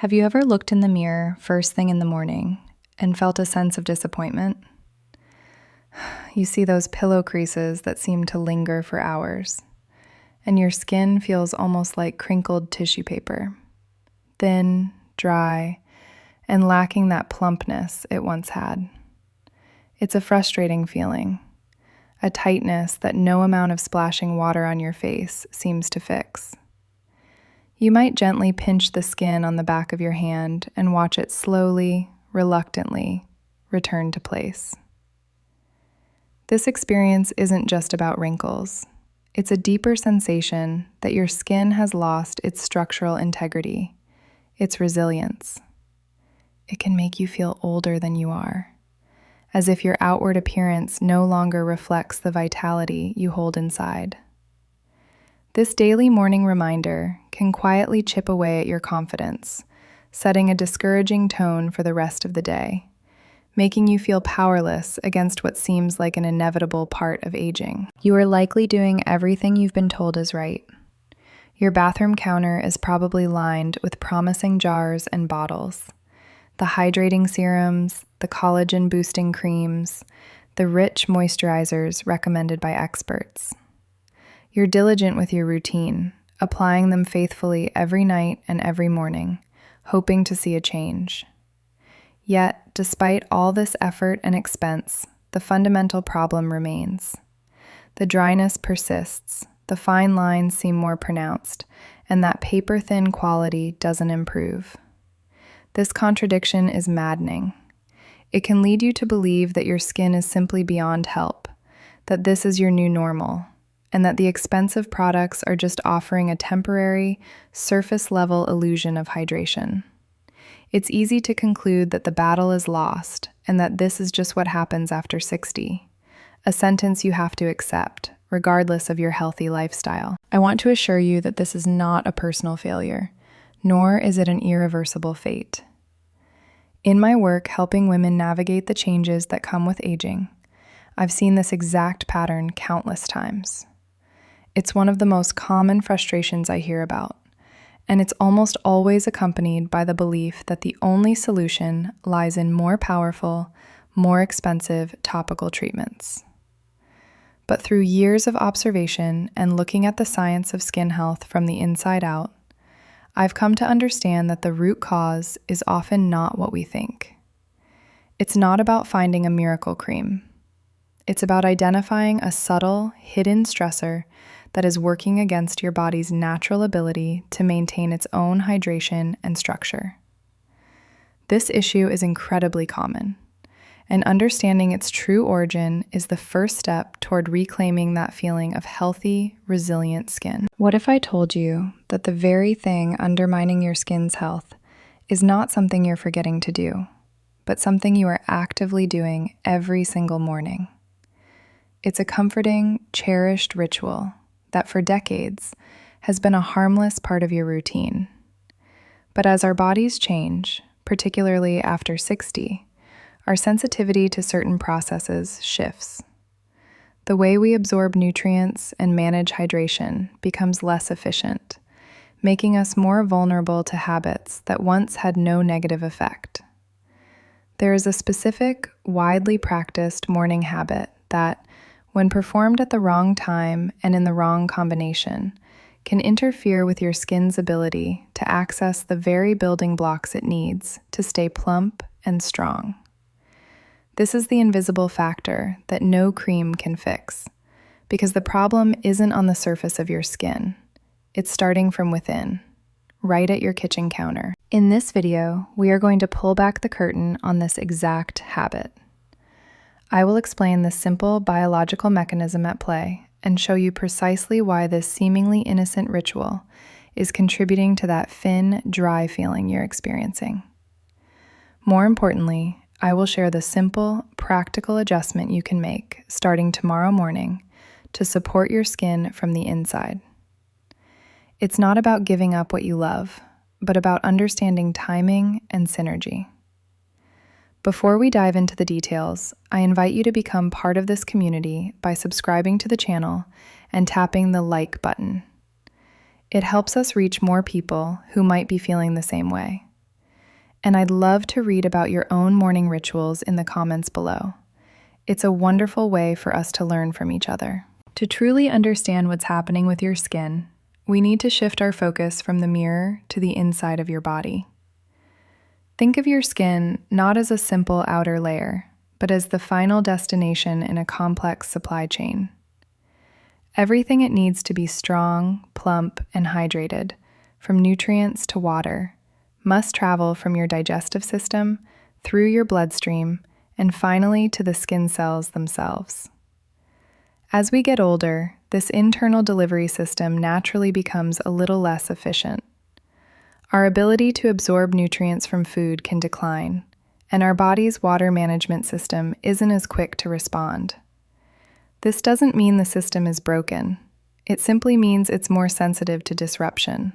Have you ever looked in the mirror first thing in the morning and felt a sense of disappointment? You see those pillow creases that seem to linger for hours, and your skin feels almost like crinkled tissue paper, thin, dry, and lacking that plumpness it once had. It's a frustrating feeling, a tightness that no amount of splashing water on your face seems to fix. You might gently pinch the skin on the back of your hand and watch it slowly, reluctantly, return to place. This experience isn't just about wrinkles. It's a deeper sensation that your skin has lost its structural integrity, its resilience. It can make you feel older than you are, as if your outward appearance no longer reflects the vitality you hold inside. This daily morning reminder can quietly chip away at your confidence, setting a discouraging tone for the rest of the day, making you feel powerless against what seems like an inevitable part of aging. You are likely doing everything you've been told is right. Your bathroom counter is probably lined with promising jars and bottles. The hydrating serums, the collagen-boosting creams, the rich moisturizers recommended by experts. You're diligent with your routine, applying them faithfully every night and every morning, hoping to see a change. Yet, despite all this effort and expense, the fundamental problem remains. The dryness persists, the fine lines seem more pronounced, and that paper-thin quality doesn't improve. This contradiction is maddening. It can lead you to believe that your skin is simply beyond help, that this is your new normal, and that the expensive products are just offering a temporary, surface-level illusion of hydration. It's easy to conclude that the battle is lost and that this is just what happens after 60, a sentence you have to accept, regardless of your healthy lifestyle. I want to assure you that this is not a personal failure, nor is it an irreversible fate. In my work helping women navigate the changes that come with aging, I've seen this exact pattern countless times. It's one of the most common frustrations I hear about, and it's almost always accompanied by the belief that the only solution lies in more powerful, more expensive topical treatments. But through years of observation and looking at the science of skin health from the inside out, I've come to understand that the root cause is often not what we think. It's not about finding a miracle cream. It's about identifying a subtle, hidden stressor that is working against your body's natural ability to maintain its own hydration and structure. This issue is incredibly common, and understanding its true origin is the first step toward reclaiming that feeling of healthy, resilient skin. What if I told you that the very thing undermining your skin's health is not something you're forgetting to do, but something you are actively doing every single morning? It's a comforting, cherished ritual that for decades has been a harmless part of your routine. But as our bodies change, particularly after 60, our sensitivity to certain processes shifts. The way we absorb nutrients and manage hydration becomes less efficient, making us more vulnerable to habits that once had no negative effect. There is a specific, widely practiced morning habit that, when performed at the wrong time and in the wrong combination, can interfere with your skin's ability to access the very building blocks it needs to stay plump and strong. This is the invisible factor that no cream can fix, because the problem isn't on the surface of your skin. It's starting from within, right at your kitchen counter. In this video, we are going to pull back the curtain on this exact habit. I will explain the simple biological mechanism at play and show you precisely why this seemingly innocent ritual is contributing to that thin, dry feeling you're experiencing. More importantly, I will share the simple, practical adjustment you can make starting tomorrow morning to support your skin from the inside. It's not about giving up what you love, but about understanding timing and synergy. Before we dive into the details, I invite you to become part of this community by subscribing to the channel and tapping the like button. It helps us reach more people who might be feeling the same way. And I'd love to read about your own morning rituals in the comments below. It's a wonderful way for us to learn from each other. To truly understand what's happening with your skin, we need to shift our focus from the mirror to the inside of your body. Think of your skin not as a simple outer layer, but as the final destination in a complex supply chain. Everything it needs to be strong, plump, and hydrated, from nutrients to water, must travel from your digestive system, through your bloodstream, and finally to the skin cells themselves. As we get older, this internal delivery system naturally becomes a little less efficient. Our ability to absorb nutrients from food can decline, and our body's water management system isn't as quick to respond. This doesn't mean the system is broken. It simply means it's more sensitive to disruption.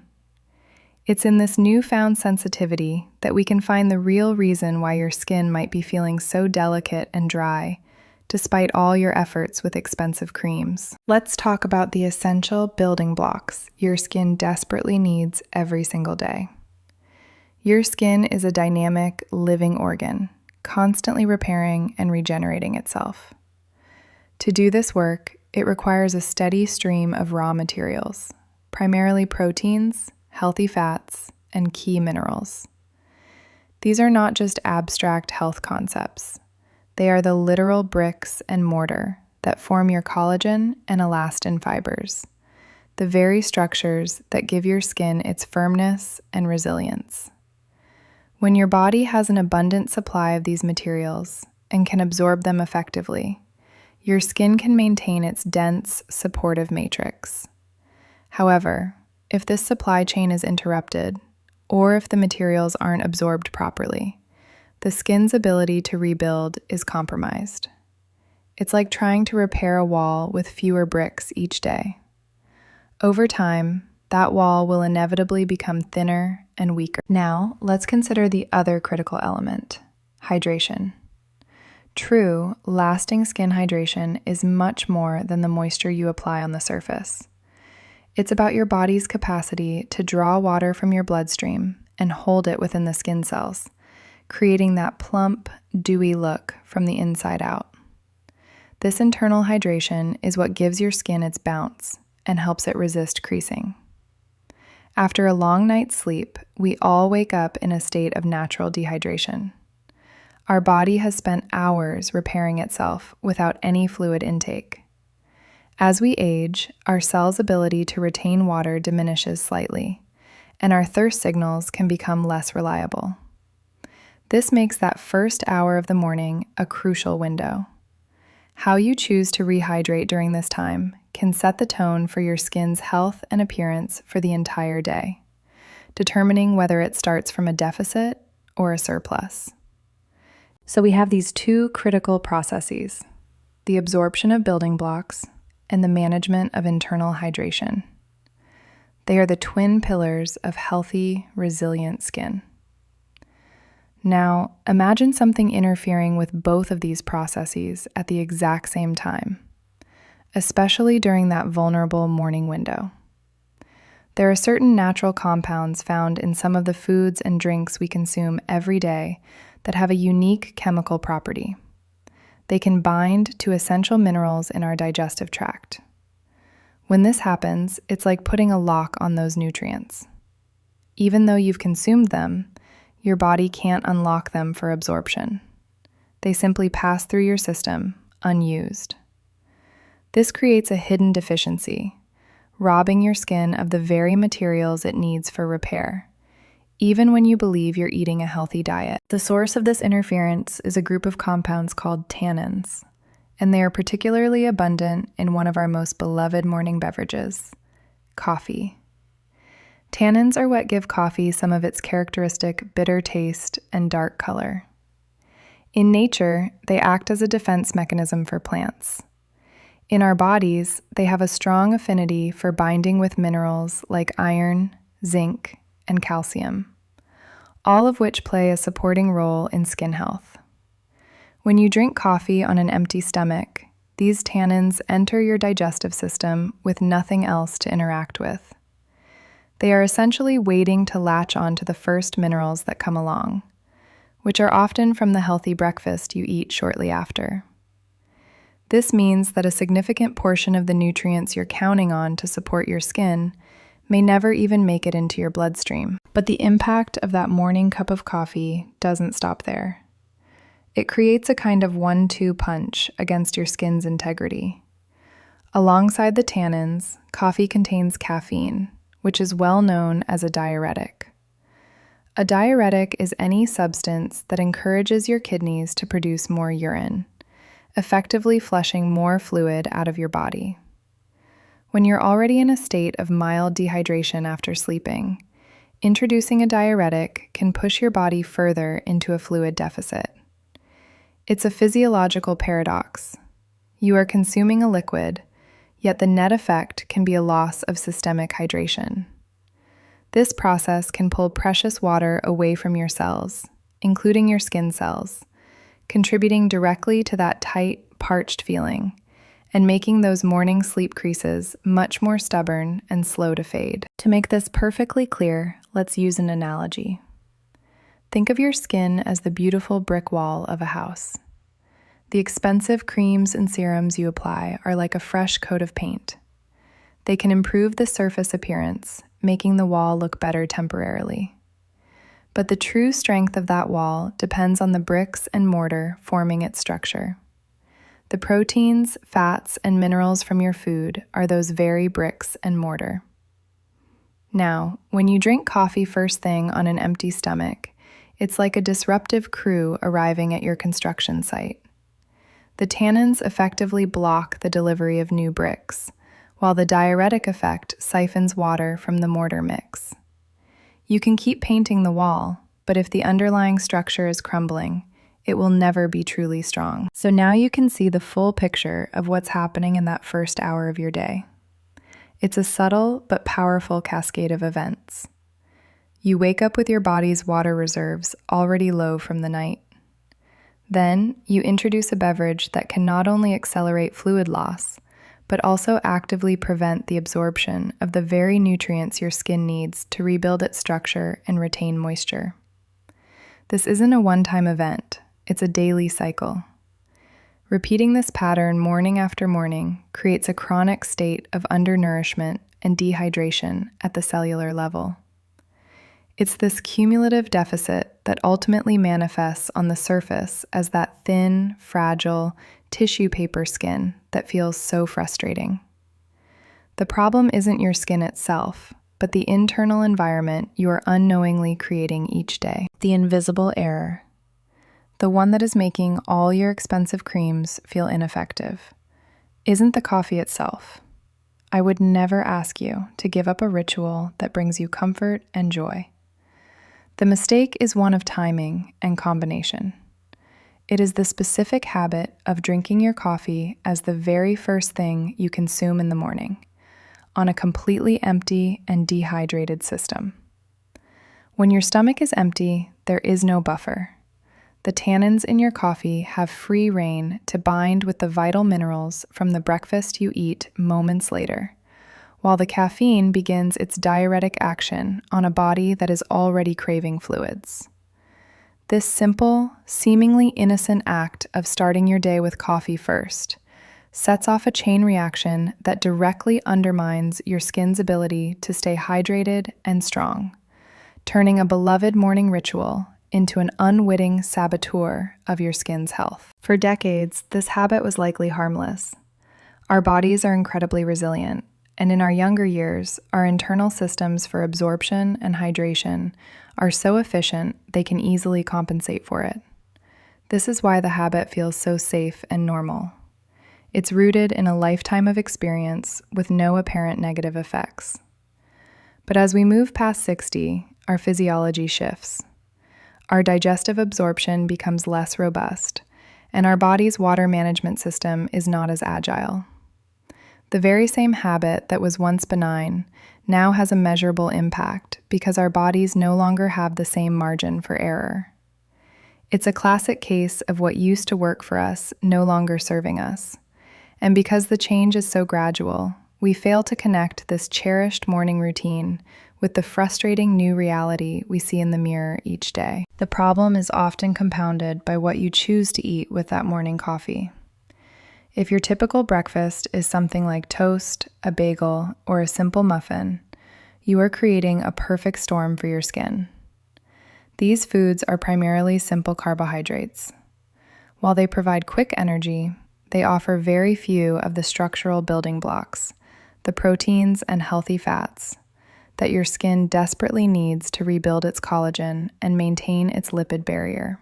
It's in this newfound sensitivity that we can find the real reason why your skin might be feeling so delicate and dry, despite all your efforts with expensive creams. Let's talk about the essential building blocks your skin desperately needs every single day. Your skin is a dynamic, living organ, constantly repairing and regenerating itself. To do this work, it requires a steady stream of raw materials, primarily proteins, healthy fats, and key minerals. These are not just abstract health concepts. They are the literal bricks and mortar that form your collagen and elastin fibers, the very structures that give your skin its firmness and resilience. When your body has an abundant supply of these materials and can absorb them effectively, your skin can maintain its dense, supportive matrix. However, if this supply chain is interrupted, or if the materials aren't absorbed properly, the skin's ability to rebuild is compromised. It's like trying to repair a wall with fewer bricks each day. Over time, that wall will inevitably become thinner and weaker. Now, let's consider the other critical element, hydration. True, lasting skin hydration is much more than the moisture you apply on the surface. It's about your body's capacity to draw water from your bloodstream and hold it within the skin cells, creating that plump, dewy look from the inside out. This internal hydration is what gives your skin its bounce and helps it resist creasing. After a long night's sleep, we all wake up in a state of natural dehydration. Our body has spent hours repairing itself without any fluid intake. As we age, our cells' ability to retain water diminishes slightly, and our thirst signals can become less reliable. This makes that first hour of the morning a crucial window. How you choose to rehydrate during this time can set the tone for your skin's health and appearance for the entire day, determining whether it starts from a deficit or a surplus. So we have these two critical processes, the absorption of building blocks and the management of internal hydration. They are the twin pillars of healthy, resilient skin. Now, imagine something interfering with both of these processes at the exact same time, especially during that vulnerable morning window. There are certain natural compounds found in some of the foods and drinks we consume every day that have a unique chemical property. They can bind to essential minerals in our digestive tract. When this happens, it's like putting a lock on those nutrients. Even though you've consumed them, your body can't unlock them for absorption. They simply pass through your system, unused. This creates a hidden deficiency, robbing your skin of the very materials it needs for repair, even when you believe you're eating a healthy diet. The source of this interference is a group of compounds called tannins, and they are particularly abundant in one of our most beloved morning beverages, coffee. Tannins are what give coffee some of its characteristic bitter taste and dark color. In nature, they act as a defense mechanism for plants. In our bodies, they have a strong affinity for binding with minerals like iron, zinc, and calcium, all of which play a supporting role in skin health. When you drink coffee on an empty stomach, these tannins enter your digestive system with nothing else to interact with. They are essentially waiting to latch on to the first minerals that come along, which are often from the healthy breakfast you eat shortly after. This means that a significant portion of the nutrients you're counting on to support your skin may never even make it into your bloodstream. But the impact of that morning cup of coffee doesn't stop there. It creates a kind of 1-2 punch against your skin's integrity. Alongside the tannins, coffee contains caffeine, which is well known as a diuretic. A diuretic is any substance that encourages your kidneys to produce more urine, effectively flushing more fluid out of your body. When you're already in a state of mild dehydration after sleeping, introducing a diuretic can push your body further into a fluid deficit. It's a physiological paradox. You are consuming a liquid, yet the net effect can be a loss of systemic hydration. This process can pull precious water away from your cells, including your skin cells, contributing directly to that tight, parched feeling, and making those morning sleep creases much more stubborn and slow to fade. To make this perfectly clear, let's use an analogy. Think of your skin as the beautiful brick wall of a house. The expensive creams and serums you apply are like a fresh coat of paint. They can improve the surface appearance, making the wall look better temporarily. But the true strength of that wall depends on the bricks and mortar forming its structure. The proteins, fats, and minerals from your food are those very bricks and mortar. Now, when you drink coffee first thing on an empty stomach, it's like a disruptive crew arriving at your construction site. The tannins effectively block the delivery of new bricks, while the diuretic effect siphons water from the mortar mix. You can keep painting the wall, but if the underlying structure is crumbling, it will never be truly strong. So now you can see the full picture of what's happening in that first hour of your day. It's a subtle but powerful cascade of events. You wake up with your body's water reserves already low from the night. Then you introduce a beverage that can not only accelerate fluid loss, but also actively prevent the absorption of the very nutrients your skin needs to rebuild its structure and retain moisture. This isn't a one-time event, it's a daily cycle. Repeating this pattern morning after morning creates a chronic state of undernourishment and dehydration at the cellular level. It's this cumulative deficit that ultimately manifests on the surface as that thin, fragile, tissue paper skin that feels so frustrating. The problem isn't your skin itself, but the internal environment you are unknowingly creating each day. The invisible error. The one that is making all your expensive creams feel ineffective, isn't the coffee itself. I would never ask you to give up a ritual that brings you comfort and joy. The mistake is one of timing and combination. It is the specific habit of drinking your coffee as the very first thing you consume in the morning, on a completely empty and dehydrated system. When your stomach is empty, there is no buffer. The tannins in your coffee have free rein to bind with the vital minerals from the breakfast you eat moments later, while the caffeine begins its diuretic action on a body that is already craving fluids. This simple, seemingly innocent act of starting your day with coffee first sets off a chain reaction that directly undermines your skin's ability to stay hydrated and strong, turning a beloved morning ritual into an unwitting saboteur of your skin's health. For decades, this habit was likely harmless. Our bodies are incredibly resilient, and in our younger years, our internal systems for absorption and hydration are so efficient they can easily compensate for it. This is why the habit feels so safe and normal. It's rooted in a lifetime of experience with no apparent negative effects. But as we move past 60, our physiology shifts. Our digestive absorption becomes less robust, and our body's water management system is not as agile. The very same habit that was once benign now has a measurable impact because our bodies no longer have the same margin for error. It's a classic case of what used to work for us no longer serving us. And because the change is so gradual, we fail to connect this cherished morning routine with the frustrating new reality we see in the mirror each day. The problem is often compounded by what you choose to eat with that morning coffee. If your typical breakfast is something like toast, a bagel, or a simple muffin, you are creating a perfect storm for your skin. These foods are primarily simple carbohydrates. While they provide quick energy, they offer very few of the structural building blocks, the proteins and healthy fats, that your skin desperately needs to rebuild its collagen and maintain its lipid barrier.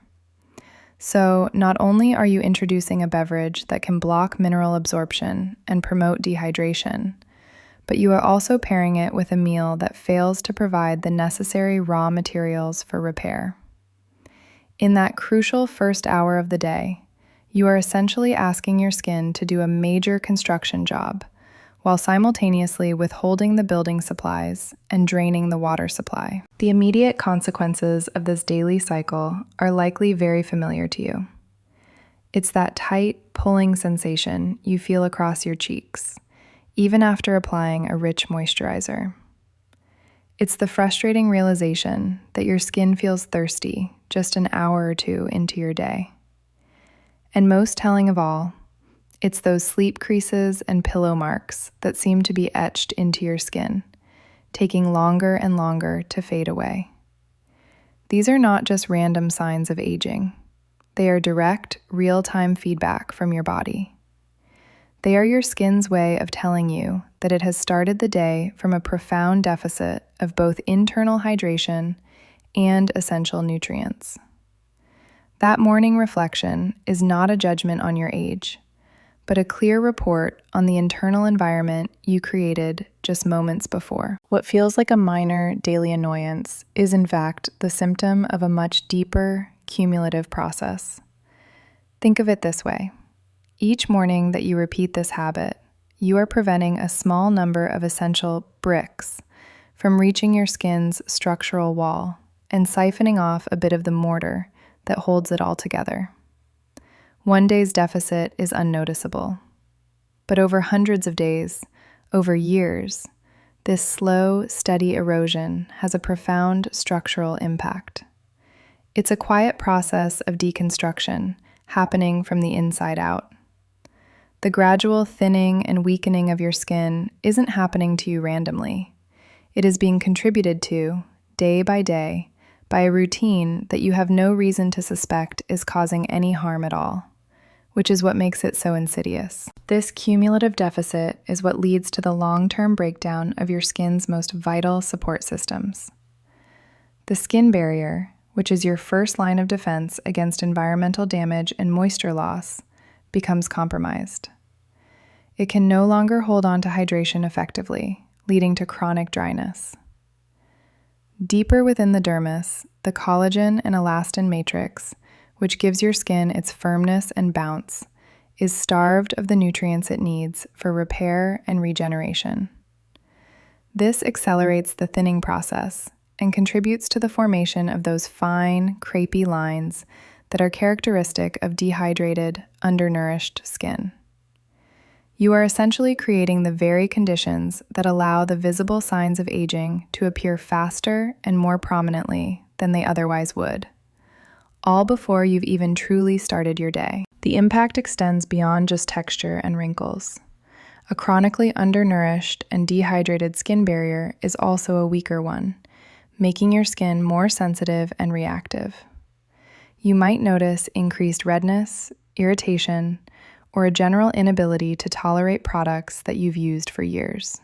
So, not only are you introducing a beverage that can block mineral absorption and promote dehydration, but you are also pairing it with a meal that fails to provide the necessary raw materials for repair. In that crucial first hour of the day, you are essentially asking your skin to do a major construction job, while simultaneously withholding the building supplies and draining the water supply. The immediate consequences of this daily cycle are likely very familiar to you. It's that tight, pulling sensation you feel across your cheeks, even after applying a rich moisturizer. It's the frustrating realization that your skin feels thirsty just an hour or two into your day. And most telling of all, it's those sleep creases and pillow marks that seem to be etched into your skin, taking longer and longer to fade away. These are not just random signs of aging. They are direct, real-time feedback from your body. They are your skin's way of telling you that it has started the day from a profound deficit of both internal hydration and essential nutrients. That morning reflection is not a judgment on your age, but a clear report on the internal environment you created just moments before. What feels like a minor daily annoyance is in fact the symptom of a much deeper, cumulative process. Think of it this way. Each morning that you repeat this habit, you are preventing a small number of essential bricks from reaching your skin's structural wall and siphoning off a bit of the mortar that holds it all together. One day's deficit is unnoticeable, but over hundreds of days, over years, this slow, steady erosion has a profound structural impact. It's a quiet process of deconstruction happening from the inside out. The gradual thinning and weakening of your skin isn't happening to you randomly. It is being contributed to, day by day, by a routine that you have no reason to suspect is causing any harm at all, which is what makes it so insidious. This cumulative deficit is what leads to the long-term breakdown of your skin's most vital support systems. The skin barrier, which is your first line of defense against environmental damage and moisture loss, becomes compromised. It can no longer hold on to hydration effectively, leading to chronic dryness. Deeper within the dermis, the collagen and elastin matrix, which gives your skin its firmness and bounce, is starved of the nutrients it needs for repair and regeneration. This accelerates the thinning process and contributes to the formation of those fine, crepey lines that are characteristic of dehydrated, undernourished skin. You are essentially creating the very conditions that allow the visible signs of aging to appear faster and more prominently than they otherwise would, all before you've even truly started your day. The impact extends beyond just texture and wrinkles. A chronically undernourished and dehydrated skin barrier is also a weaker one, making your skin more sensitive and reactive. You might notice increased redness, irritation, or a general inability to tolerate products that you've used for years.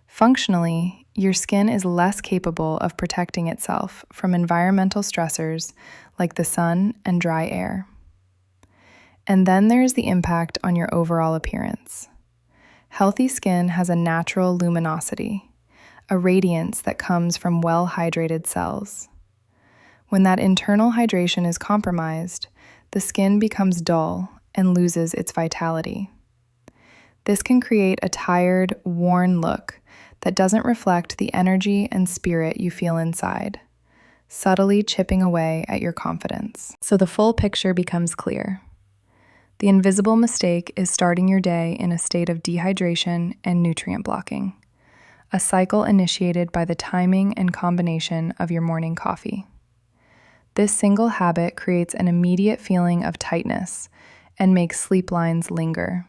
Functionally, your skin is less capable of protecting itself from environmental stressors like the sun and dry air. And then there's the impact on your overall appearance. Healthy skin has a natural luminosity, a radiance that comes from well-hydrated cells. When that internal hydration is compromised, the skin becomes dull and loses its vitality. This can create a tired, worn look that doesn't reflect the energy and spirit you feel inside, subtly chipping away at your confidence. So the full picture becomes clear. The invisible mistake is starting your day in a state of dehydration and nutrient blocking, a cycle initiated by the timing and combination of your morning coffee. This single habit creates an immediate feeling of tightness and makes sleep lines linger.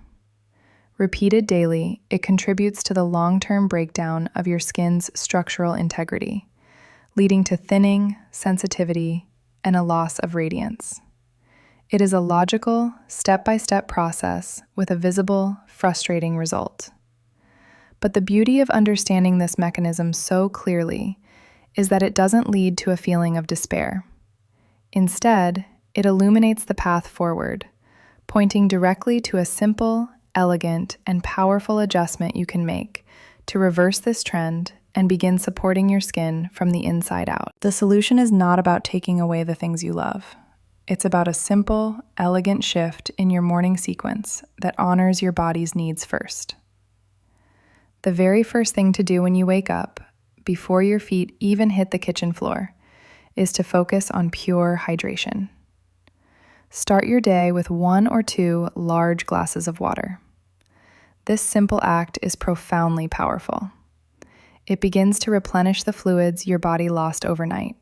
Repeated daily, it contributes to the long-term breakdown of your skin's structural integrity, leading to thinning, sensitivity, and a loss of radiance. It is a logical, step-by-step process with a visible, frustrating result. But the beauty of understanding this mechanism so clearly is that it doesn't lead to a feeling of despair. Instead, it illuminates the path forward, pointing directly to a simple, elegant, and powerful adjustment you can make to reverse this trend and begin supporting your skin from the inside out. The solution is not about taking away the things you love. It's about a simple, elegant shift in your morning sequence that honors your body's needs first. The very first thing to do when you wake up, before your feet even hit the kitchen floor, is to focus on pure hydration. Start your day with 1 or 2 large glasses of water. This simple act is profoundly powerful. It begins to replenish the fluids your body lost overnight,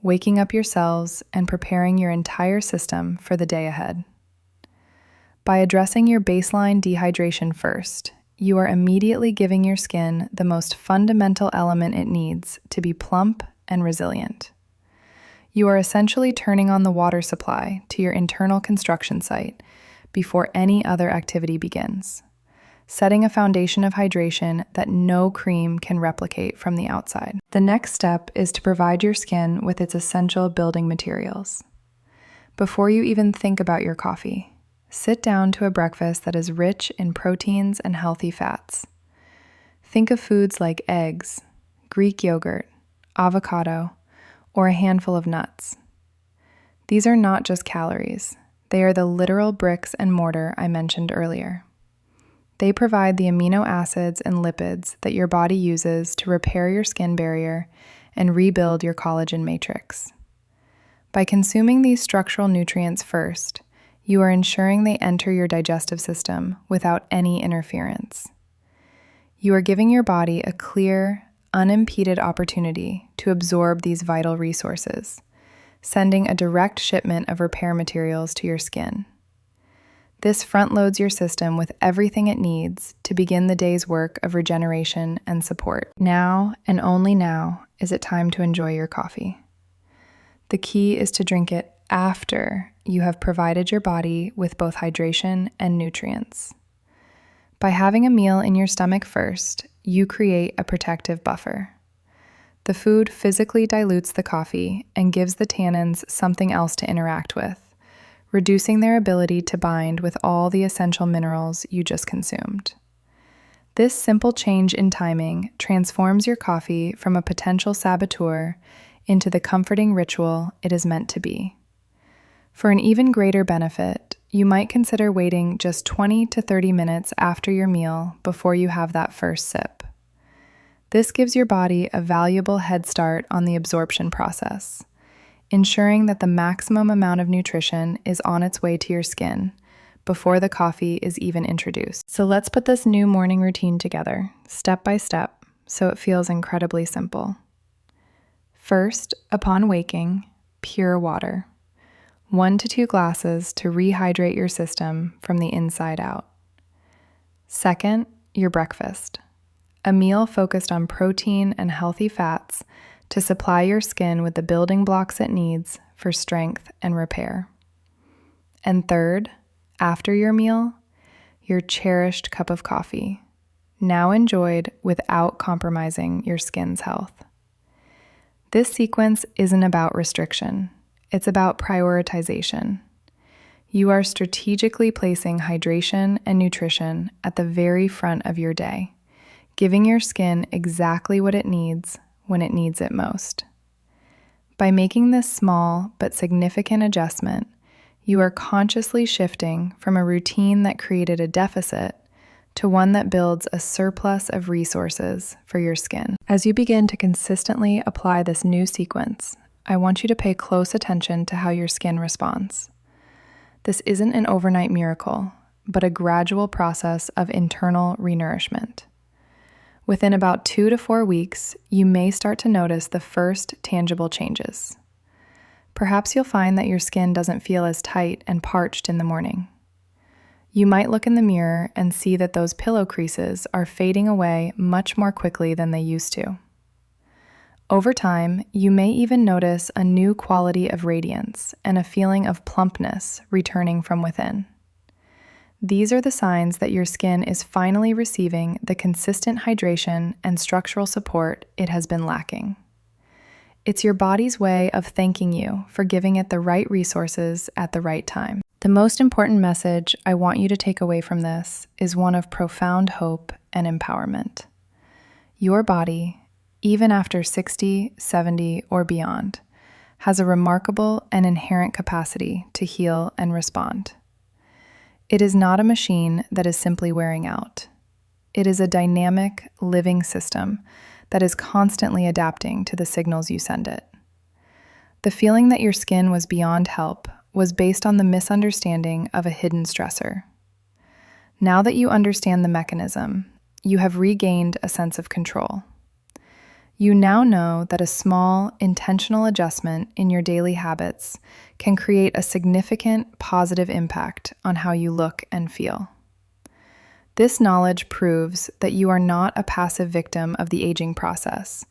waking up your cells and preparing your entire system for the day ahead. By addressing your baseline dehydration first, you are immediately giving your skin the most fundamental element it needs to be plump and resilient. You are essentially turning on the water supply to your internal construction site before any other activity begins, setting a foundation of hydration that no cream can replicate from the outside. The next step is to provide your skin with its essential building materials. Before you even think about your coffee, sit down to a breakfast that is rich in proteins and healthy fats. Think of foods like eggs, Greek yogurt, avocado, or a handful of nuts. These are not just calories. They are the literal bricks and mortar I mentioned earlier. They provide the amino acids and lipids that your body uses to repair your skin barrier and rebuild your collagen matrix. By consuming these structural nutrients first, you are ensuring they enter your digestive system without any interference. You are giving your body a clear, unimpeded opportunity to absorb these vital resources, sending a direct shipment of repair materials to your skin. This front-loads your system with everything it needs to begin the day's work of regeneration and support. Now, and only now, is it time to enjoy your coffee. The key is to drink it after you have provided your body with both hydration and nutrients. By having a meal in your stomach first, you create a protective buffer. The food physically dilutes the coffee and gives the tannins something else to interact with, reducing their ability to bind with all the essential minerals you just consumed. This simple change in timing transforms your coffee from a potential saboteur into the comforting ritual it is meant to be. For an even greater benefit, you might consider waiting just 20 to 30 minutes after your meal before you have that first sip. This gives your body a valuable head start on the absorption process, ensuring that the maximum amount of nutrition is on its way to your skin before the coffee is even introduced. So let's put this new morning routine together, step by step, so it feels incredibly simple. First, upon waking, pure water. 1 to 2 glasses to rehydrate your system from the inside out. Second, your breakfast. A meal focused on protein and healthy fats to supply your skin with the building blocks it needs for strength and repair. And third, after your meal, your cherished cup of coffee, now enjoyed without compromising your skin's health. This sequence isn't about restriction, it's about prioritization. You are strategically placing hydration and nutrition at the very front of your day, giving your skin exactly what it needs when it needs it most. By making this small but significant adjustment, you are consciously shifting from a routine that created a deficit to one that builds a surplus of resources for your skin. As you begin to consistently apply this new sequence, I want you to pay close attention to how your skin responds. This isn't an overnight miracle, but a gradual process of internal renourishment. Within about 2 to 4 weeks, you may start to notice the first tangible changes. Perhaps you'll find that your skin doesn't feel as tight and parched in the morning. You might look in the mirror and see that those pillow creases are fading away much more quickly than they used to. Over time, you may even notice a new quality of radiance and a feeling of plumpness returning from within. These are the signs that your skin is finally receiving the consistent hydration and structural support it has been lacking. It's your body's way of thanking you for giving it the right resources at the right time. The most important message I want you to take away from this is one of profound hope and empowerment. Your body, even after 60, 70, or beyond, has a remarkable and inherent capacity to heal and respond. It is not a machine that is simply wearing out. It is a dynamic, living system that is constantly adapting to the signals you send it. The feeling that your skin was beyond help was based on the misunderstanding of a hidden stressor. Now that you understand the mechanism, you have regained a sense of control. You now know that a small, intentional adjustment in your daily habits can create a significant positive impact on how you look and feel. This knowledge proves that you are not a passive victim of the aging process,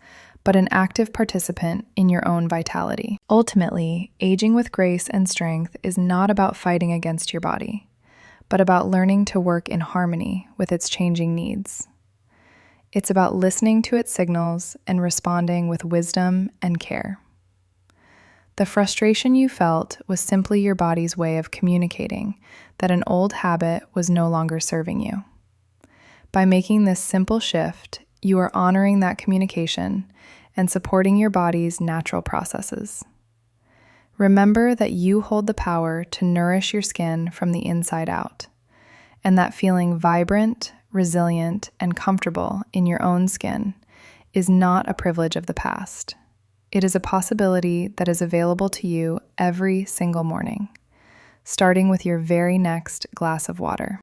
but an active participant in your own vitality. Ultimately, aging with grace and strength is not about fighting against your body, but about learning to work in harmony with its changing needs. It's about listening to its signals and responding with wisdom and care. The frustration you felt was simply your body's way of communicating that an old habit was no longer serving you. By making this simple shift, you are honoring that communication and supporting your body's natural processes. Remember that you hold the power to nourish your skin from the inside out, and that feeling vibrant, resilient, and comfortable in your own skin is not a privilege of the past. It is a possibility that is available to you every single morning, starting with your very next glass of water.